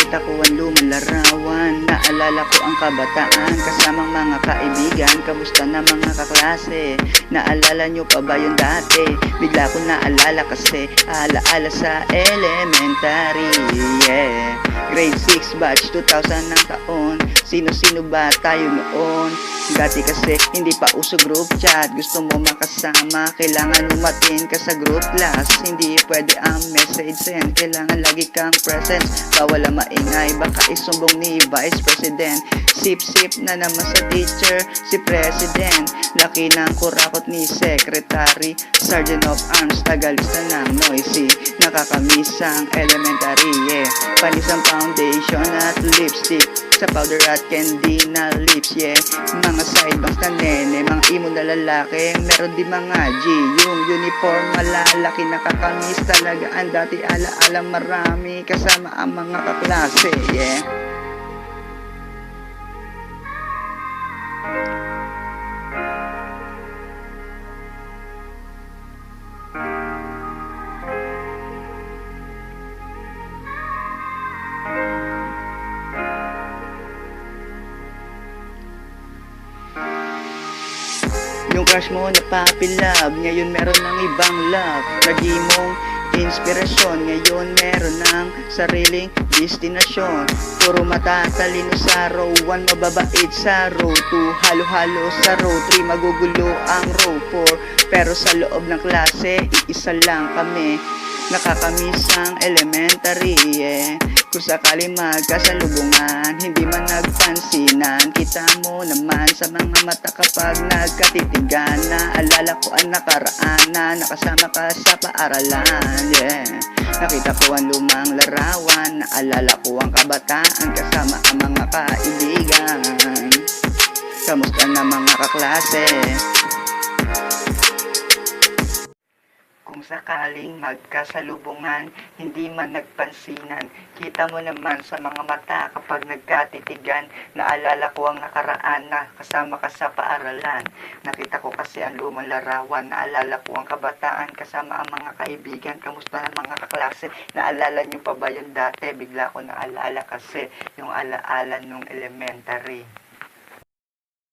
Nakita ko ang lumang larawan, naalala ko ang kabataan kasamang mga kaibigan, kamusta na mga kaklase? Naalala nyo pa ba yung dati? Bigla ko naalala kasi alaala sa elementary, yeah. Grade 6 batch 2000 ng taon, sino-sino ba tayo noon? Dati kasi hindi pa uso group chat, gusto mo makasama, kailangan umatin ka sa group class. Hindi pwede ang message send, kailangan lagi kang present. Bawal ang maingay, baka isumbong ni Vice President. Sip-sip na naman sa teacher, si President. Laki ng kurakot ni Secretary, Sergeant of Arms, tagalista ng noisy. Nakakamisang elementary, yeah. Panisang foundation at lipstick, sa powder at candy na lips, yeah. Mga sidebangs na nene, mga imo na lalaki, meron din mga G. Yung uniform malalaki, nakakamiss talaga ang dati alaala, marami kasama ang mga kaklase, yeah. Yung crush mo na puppy love, ngayon meron ng ibang love. Naging mong inspirasyon, ngayon meron ng sariling destinasyon. Puro matatalino sa row 1, mababait sa row 2, halo-halo sa row 3, magugulo ang row 4. Pero sa loob ng klase, iisa lang kami. Nakakamiss ang elementary, yeah. Kung sakali magkasalubungan, hindi man nagpansinan, kita mo naman sa mga mata kapag nagkatitigan. Naalala ko ang nakaraan na nakasama ka sa paaralan, yeah. Nakita ko ang lumang larawan, naalala ko ang kabataan kasama ang mga kaibigan. Kamusta na mga kaklase? Kung sakaling magkasalubungan, hindi man nagpansinan, kita mo naman sa mga mata kapag nagkatitigan. Naalala ko ang nakaraan na kasama ka sa paaralan. Nakita ko kasi ang lumang larawan, naalala ko ang kabataan kasama ang mga kaibigan. Kamusta na mga kaklase? Naalala nyo pa ba yung dati? Bigla ko naalala kasi yung alaala nung elementary.